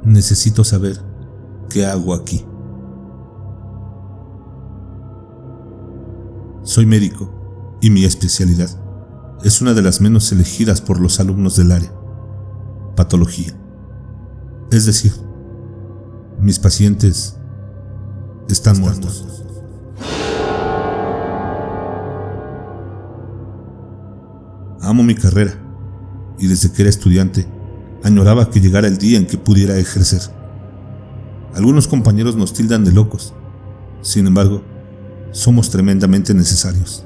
Necesito saber qué hago aquí. Soy médico y mi especialidad es una de las menos elegidas por los alumnos del área: patología. Es decir, mis pacientes están muertos. Amo mi carrera y desde que era estudiante añoraba que llegara el día en que pudiera ejercer. Algunos compañeros nos tildan de locos, sin embargo, somos tremendamente necesarios.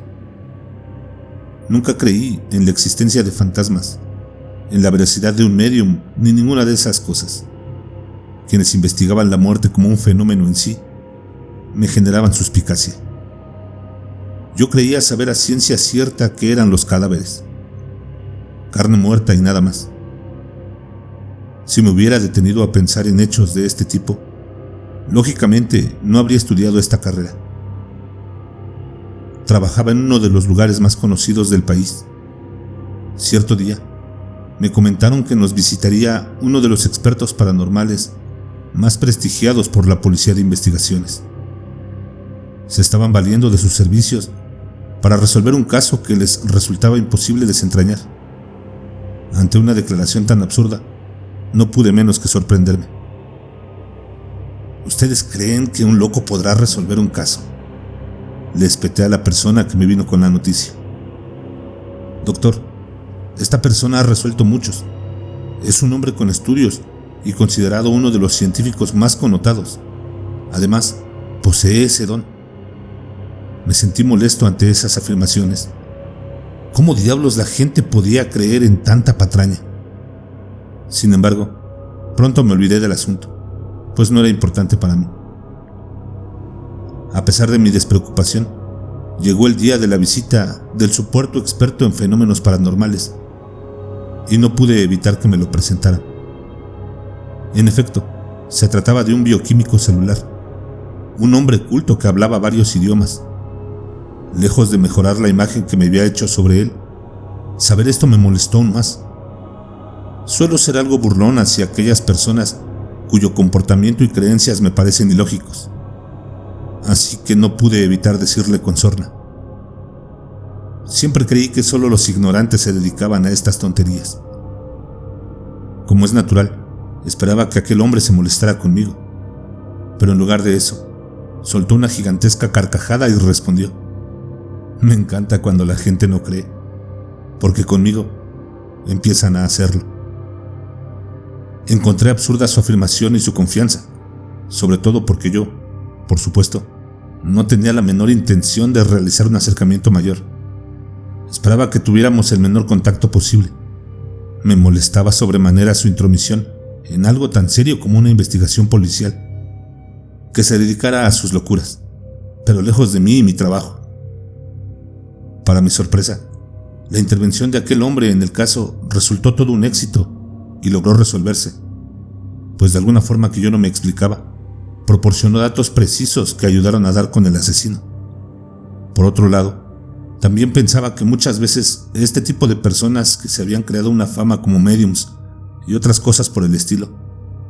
Nunca creí en la existencia de fantasmas, en la veracidad de un médium, ni ninguna de esas cosas. Quienes investigaban la muerte como un fenómeno en sí, me generaban suspicacia. Yo creía saber a ciencia cierta qué eran los cadáveres: carne muerta y nada más. Si me hubiera detenido a pensar en hechos de este tipo, lógicamente no habría estudiado esta carrera. Trabajaba en uno de los lugares más conocidos del país. Cierto día, me comentaron que nos visitaría uno de los expertos paranormales más prestigiados por la Policía de Investigaciones. Se estaban valiendo de sus servicios para resolver un caso que les resultaba imposible desentrañar. Ante una declaración tan absurda, no pude menos que sorprenderme. ¿Ustedes creen que un loco podrá resolver un caso?, le espeté a la persona que me vino con la noticia. Doctor, esta persona ha resuelto muchos. Es un hombre con estudios y considerado uno de los científicos más connotados. Además, posee ese don. Me sentí molesto ante esas afirmaciones. ¿Cómo diablos la gente podía creer en tanta patraña? Sin embargo, pronto me olvidé del asunto, pues no era importante para mí. A pesar de mi despreocupación, llegó el día de la visita del supuesto experto en fenómenos paranormales, y no pude evitar que me lo presentaran. En efecto, se trataba de un bioquímico celular, un hombre culto que hablaba varios idiomas. Lejos de mejorar la imagen que me había hecho sobre él, saber esto me molestó aún más. Suelo ser algo burlón hacia aquellas personas cuyo comportamiento y creencias me parecen ilógicos, así que no pude evitar decirle con sorna: siempre creí que solo los ignorantes se dedicaban a estas tonterías. Como es natural, esperaba que aquel hombre se molestara conmigo, pero en lugar de eso, soltó una gigantesca carcajada y respondió: me encanta cuando la gente no cree, porque conmigo empiezan a hacerlo. Encontré absurda su afirmación y su confianza, sobre todo porque yo, por supuesto, no tenía la menor intención de realizar un acercamiento mayor. Esperaba que tuviéramos el menor contacto posible. Me molestaba sobremanera su intromisión en algo tan serio como una investigación policial, que se dedicara a sus locuras, pero lejos de mí y mi trabajo. Para mi sorpresa, la intervención de aquel hombre en el caso resultó todo un éxito y logró resolverse, pues de alguna forma que yo no me explicaba, proporcionó datos precisos que ayudaron a dar con el asesino. Por otro lado, también pensaba que muchas veces este tipo de personas que se habían creado una fama como mediums y otras cosas por el estilo,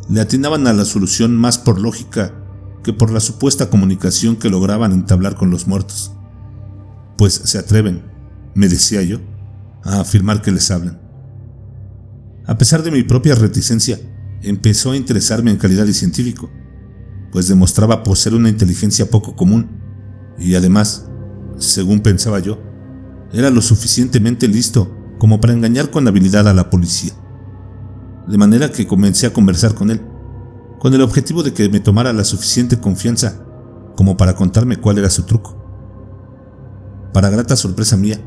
le atinaban a la solución más por lógica que por la supuesta comunicación que lograban entablar con los muertos. Pues se atreven, me decía yo, a afirmar que les hablan. A pesar de mi propia reticencia, empezó a interesarme en calidad de científico, pues demostraba poseer una inteligencia poco común y además, según pensaba yo, era lo suficientemente listo como para engañar con habilidad a la policía. De manera que comencé a conversar con él, con el objetivo de que me tomara la suficiente confianza como para contarme cuál era su truco. Para grata sorpresa mía,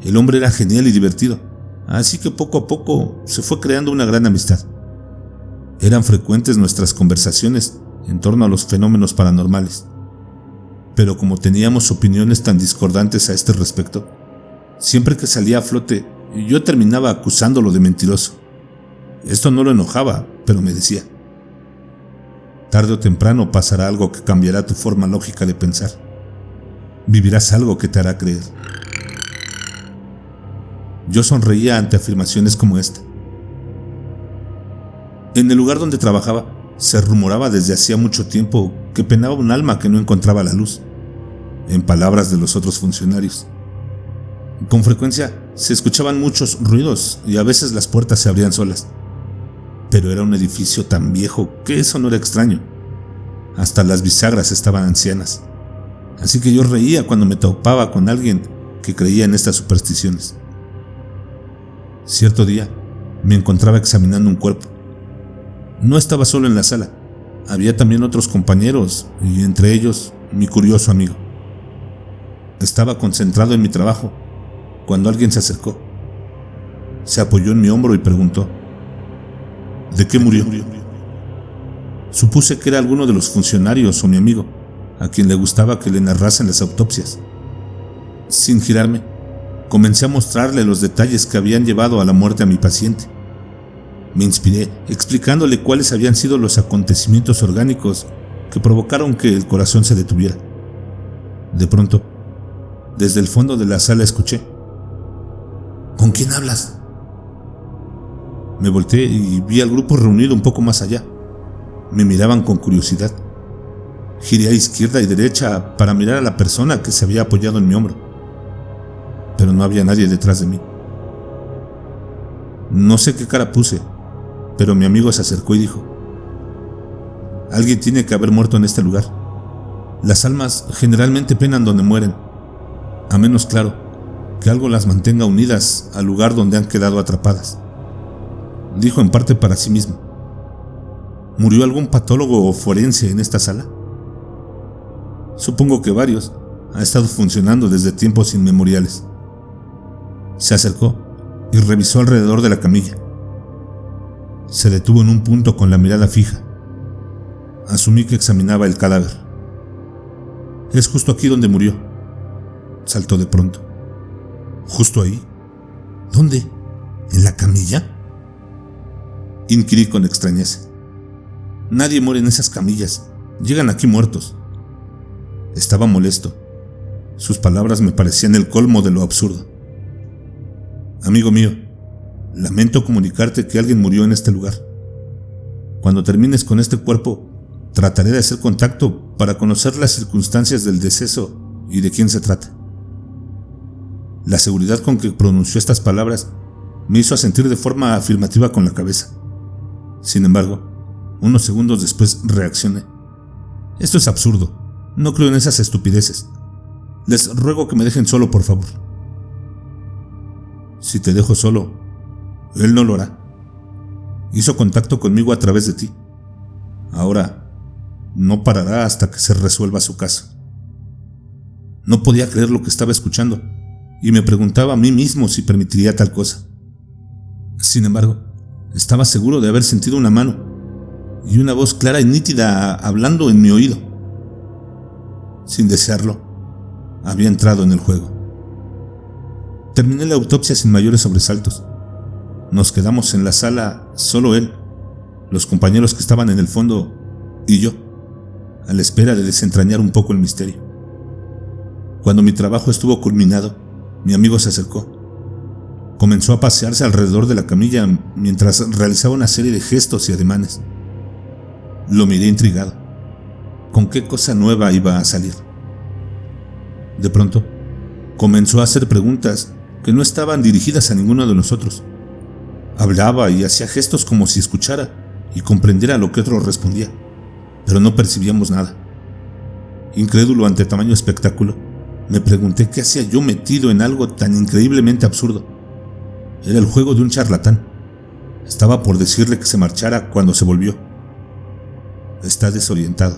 el hombre era genial y divertido, así que poco a poco se fue creando una gran amistad. Eran frecuentes nuestras conversaciones en torno a los fenómenos paranormales, pero como teníamos opiniones tan discordantes a este respecto, siempre que salía a flote yo terminaba acusándolo de mentiroso. Esto no lo enojaba, pero me decía: tarde o temprano pasará algo que cambiará tu forma lógica de pensar. Vivirás algo que te hará creer. Yo sonreía ante afirmaciones como esta. En el lugar donde trabajaba, Se rumoraba desde hacía mucho tiempo que penaba un alma que no encontraba la luz, en palabras de los otros funcionarios. Con frecuencia se escuchaban muchos ruidos y a veces las puertas se abrían solas. Pero era un edificio tan viejo que eso no era extraño. Hasta las bisagras estaban ancianas. Así que yo reía cuando me topaba con alguien que creía en estas supersticiones. Cierto día me encontraba examinando un cuerpo. No estaba solo en la sala, había también otros compañeros y entre ellos mi curioso amigo. Estaba concentrado en mi trabajo cuando alguien se acercó. Se apoyó en mi hombro y preguntó: ¿de qué murió? Supuse que era alguno de los funcionarios o mi amigo, a quien le gustaba que le narrasen las autopsias. Sin girarme, comencé a mostrarle los detalles que habían llevado a la muerte a mi paciente. Me inspiré explicándole cuáles habían sido los acontecimientos orgánicos que provocaron que el corazón se detuviera. De pronto, desde el fondo de la sala escuché: ¿con quién hablas? Me volteé y vi al grupo reunido un poco más allá. Me miraban con curiosidad. Giré a izquierda y derecha para mirar a la persona que se había apoyado en mi hombro, pero no había nadie detrás de mí. No sé qué cara puse, pero mi amigo se acercó y dijo: alguien tiene que haber muerto en este lugar. Las almas generalmente penan donde mueren, a menos, claro, que algo las mantenga unidas al lugar donde han quedado atrapadas. Dijo en parte para sí mismo. ¿Murió algún patólogo o forense en esta sala? Supongo que varios. Ha estado funcionando desde tiempos inmemoriales. Se acercó y revisó alrededor de la camilla. Se detuvo en un punto con la mirada fija. Asumí que examinaba el cadáver. Es justo aquí donde murió, saltó de pronto. ¿Justo ahí? ¿Dónde? ¿En la camilla? Inquirí con extrañeza. Nadie muere en esas camillas. Llegan aquí muertos. Estaba molesto. Sus palabras me parecían el colmo de lo absurdo. Amigo mío, lamento comunicarte que alguien murió en este lugar. Cuando termines con este cuerpo, trataré de hacer contacto para conocer las circunstancias del deceso y de quién se trata. La seguridad con que pronunció estas palabras me hizo asentir de forma afirmativa con la cabeza. Sin embargo, unos segundos después reaccioné. Esto es absurdo. No creo en esas estupideces. Les ruego que me dejen solo, por favor. Si te dejo solo, él no lo hará. Hizo contacto conmigo a través de ti. Ahora, no parará hasta que se resuelva su caso. No podía creer lo que estaba escuchando y me preguntaba a mí mismo si permitiría tal cosa. Sin embargo, estaba seguro de haber sentido una mano y una voz clara y nítida hablando en mi oído. Sin desearlo, había entrado en el juego. Terminé la autopsia sin mayores sobresaltos. Nos quedamos en la sala, solo él, los compañeros que estaban en el fondo y yo, a la espera de desentrañar un poco el misterio. Cuando mi trabajo estuvo culminado, mi amigo se acercó. Comenzó a pasearse alrededor de la camilla mientras realizaba una serie de gestos y ademanes. Lo miré intrigado. ¿Con qué cosa nueva iba a salir? De pronto, comenzó a hacer preguntas que no estaban dirigidas a ninguno de nosotros. Hablaba y hacía gestos como si escuchara y comprendiera lo que otro respondía, pero no percibíamos nada. Incrédulo ante tamaño espectáculo, me pregunté qué hacía yo metido en algo tan increíblemente absurdo. Era el juego de un charlatán. Estaba por decirle que se marchara cuando se volvió. Está desorientado.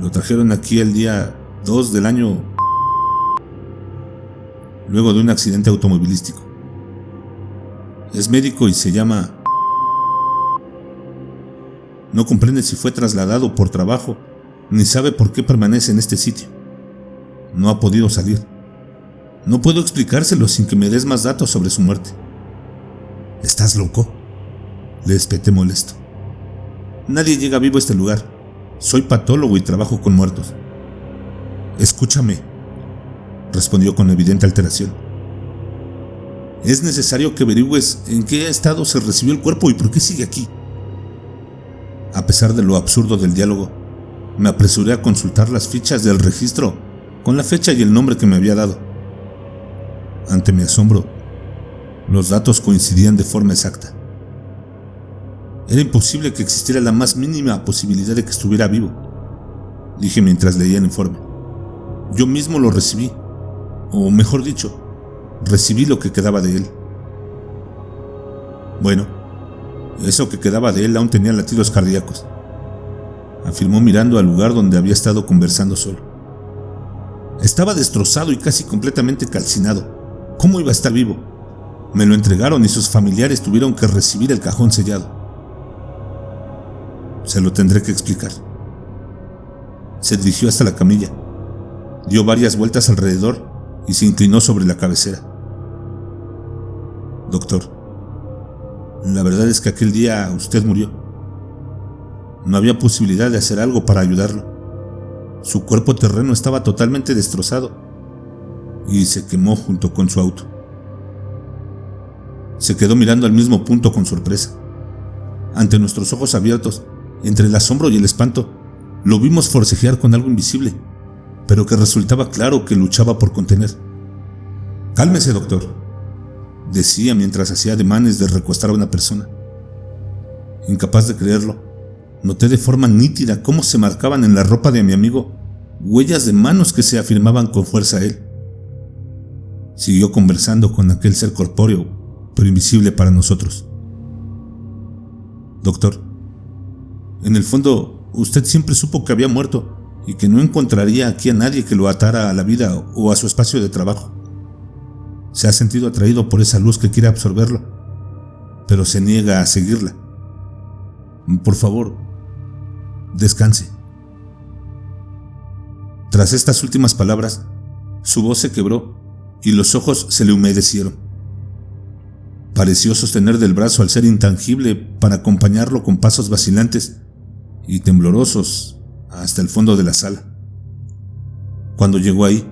Lo trajeron aquí el día 2 del año, luego de un accidente automovilístico. Es médico y se llama... No comprende si fue trasladado por trabajo, ni sabe por qué permanece en este sitio. No ha podido salir. No puedo explicárselo sin que me des más datos sobre su muerte. ¿Estás loco?, le espeté molesto. Nadie llega vivo a este lugar. Soy patólogo y trabajo con muertos. Escúchame, respondió con evidente alteración. Es necesario que averigües en qué estado se recibió el cuerpo y por qué sigue aquí. A pesar de lo absurdo del diálogo, me apresuré a consultar las fichas del registro con la fecha y el nombre que me había dado. Ante mi asombro, los datos coincidían de forma exacta. Era imposible que existiera la más mínima posibilidad de que estuviera vivo, dije mientras leía el informe. Yo mismo lo recibí, o mejor dicho, recibí lo que quedaba de él. Bueno, eso que quedaba de él aún tenía latidos cardíacos, afirmó mirando al lugar donde había estado conversando solo. Estaba destrozado y casi completamente calcinado. ¿Cómo iba a estar vivo? Me lo entregaron y sus familiares tuvieron que recibir el cajón sellado. Se lo tendré que explicar. Se dirigió hasta la camilla, dio varias vueltas alrededor y se inclinó sobre la cabecera. Doctor, la verdad es que aquel día usted murió. No había posibilidad de hacer algo para ayudarlo. Su cuerpo terreno estaba totalmente destrozado y se quemó junto con su auto. Se quedó mirando al mismo punto con sorpresa. Ante nuestros ojos abiertos, entre el asombro y el espanto, lo vimos forcejear con algo invisible, pero que resultaba claro que luchaba por contener. «Cálmese, doctor», decía mientras hacía ademanes de recostar a una persona. Incapaz de creerlo, noté de forma nítida cómo se marcaban en la ropa de mi amigo huellas de manos que se afirmaban con fuerza a él. Siguió conversando con aquel ser corpóreo, pero invisible para nosotros. «Doctor, en el fondo, usted siempre supo que había muerto y que no encontraría aquí a nadie que lo atara a la vida o a su espacio de trabajo. Se ha sentido atraído por esa luz que quiere absorberlo, pero se niega a seguirla. Por favor, descanse». Tras estas últimas palabras, su voz se quebró y los ojos se le humedecieron. Pareció sostener del brazo al ser intangible para acompañarlo con pasos vacilantes y temblorosos hasta el fondo de la sala. Cuando llegó ahí,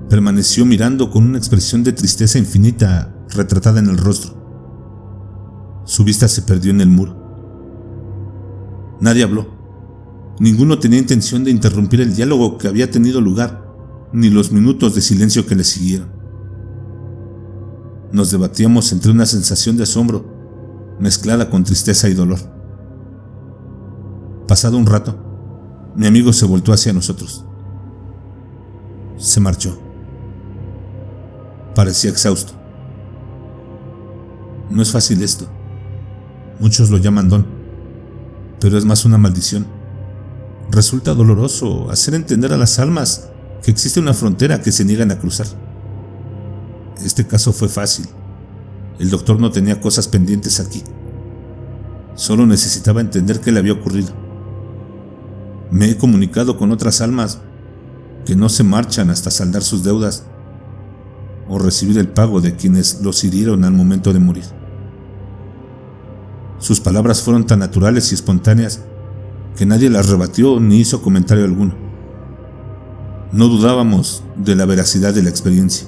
permaneció mirando con una expresión de tristeza infinita retratada en el rostro. Su vista se perdió en el muro. Nadie habló. Ninguno tenía intención de interrumpir el diálogo que había tenido lugar, ni los minutos de silencio que le siguieron. Nos debatíamos entre una sensación de asombro, mezclada con tristeza y dolor. Pasado un rato, mi amigo se voltó hacia nosotros. Se marchó. Parecía exhausto. No es fácil esto. Muchos lo llaman don, pero es más una maldición. Resulta doloroso hacer entender a las almas que existe una frontera que se niegan a cruzar. Este caso fue fácil. El doctor no tenía cosas pendientes aquí. Solo necesitaba entender qué le había ocurrido. Me he comunicado con otras almas que no se marchan hasta saldar sus deudas o recibir el pago de quienes los hirieron al momento de morir. Sus palabras fueron tan naturales y espontáneas que nadie las rebatió ni hizo comentario alguno. No dudábamos de la veracidad de la experiencia.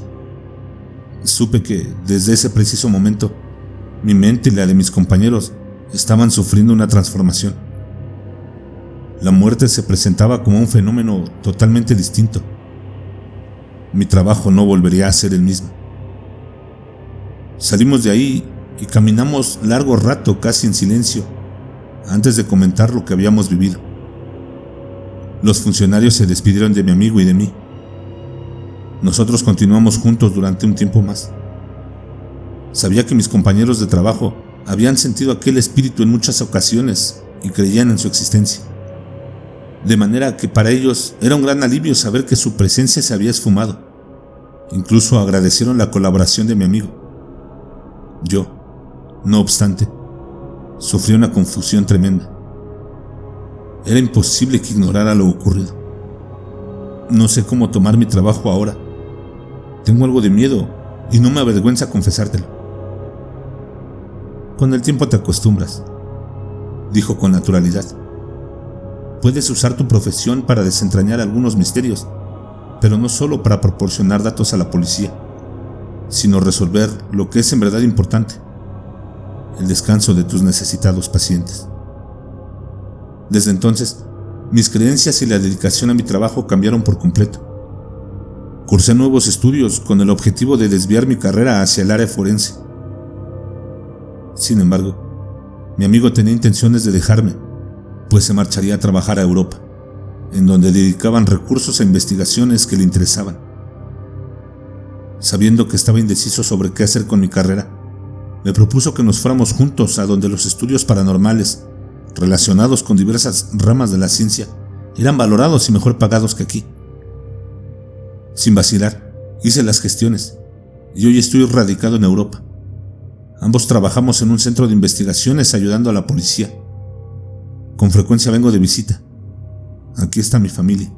Supe que, desde ese preciso momento, mi mente y la de mis compañeros estaban sufriendo una transformación. La muerte se presentaba como un fenómeno totalmente distinto. Mi trabajo no volvería a ser el mismo. Salimos de ahí y caminamos largo rato casi en silencio antes de comentar lo que habíamos vivido. Los funcionarios se despidieron de mi amigo y de mí. Nosotros continuamos juntos durante un tiempo más. Sabía que mis compañeros de trabajo habían sentido aquel espíritu en muchas ocasiones y creían en su existencia. De manera que para ellos era un gran alivio saber que su presencia se había esfumado. Incluso agradecieron la colaboración de mi amigo. Yo, no obstante, sufrí una confusión tremenda. Era imposible que ignorara lo ocurrido. No sé cómo tomar mi trabajo ahora. Tengo algo de miedo y no me avergüenza confesártelo. Con el tiempo te acostumbras, dijo con naturalidad. Puedes usar tu profesión para desentrañar algunos misterios, pero no solo para proporcionar datos a la policía, sino resolver lo que es en verdad importante: el descanso de tus necesitados pacientes. Desde entonces, mis creencias y la dedicación a mi trabajo cambiaron por completo. Cursé nuevos estudios con el objetivo de desviar mi carrera hacia el área forense. Sin embargo, mi amigo tenía intenciones de dejarme, pues se marcharía a trabajar a Europa, en donde dedicaban recursos a investigaciones que le interesaban. Sabiendo que estaba indeciso sobre qué hacer con mi carrera, me propuso que nos fuéramos juntos a donde los estudios paranormales, relacionados con diversas ramas de la ciencia, eran valorados y mejor pagados que aquí. Sin vacilar, hice las gestiones y hoy estoy radicado en Europa. Ambos trabajamos en un centro de investigaciones ayudando a la policía. Con frecuencia vengo de visita. Aquí está mi familia.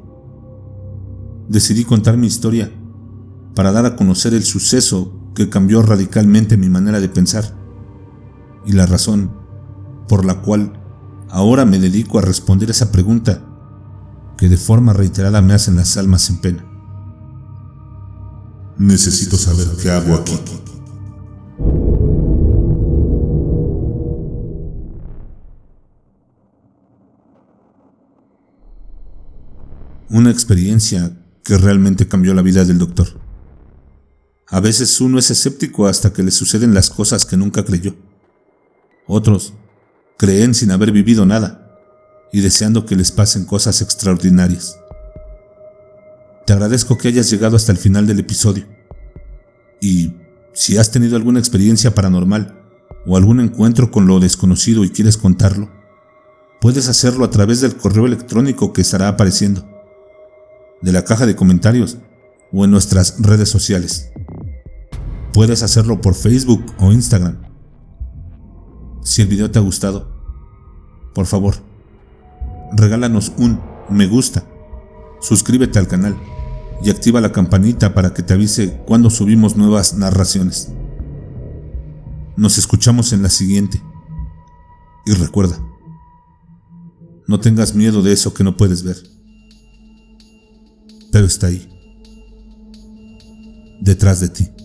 Decidí contar mi historia para dar a conocer el suceso que cambió radicalmente mi manera de pensar y la razón por la cual ahora me dedico a responder esa pregunta que de forma reiterada me hacen las almas en pena. Necesito saber qué hago aquí. Una experiencia que realmente cambió la vida del doctor. A veces uno es escéptico hasta que le suceden las cosas que nunca creyó. Otros creen sin haber vivido nada y deseando que les pasen cosas extraordinarias. Te agradezco que hayas llegado hasta el final del episodio. Y si has tenido alguna experiencia paranormal o algún encuentro con lo desconocido y quieres contarlo, puedes hacerlo a través del correo electrónico que estará apareciendo, de la caja de comentarios o en nuestras redes sociales. Puedes hacerlo por Facebook o Instagram. Si el video te ha gustado, por favor, regálanos un me gusta, suscríbete al canal y activa la campanita para que te avise cuando subimos nuevas narraciones. Nos escuchamos en la siguiente. Y recuerda, no tengas miedo de eso que no puedes ver, pero está ahí, detrás de ti.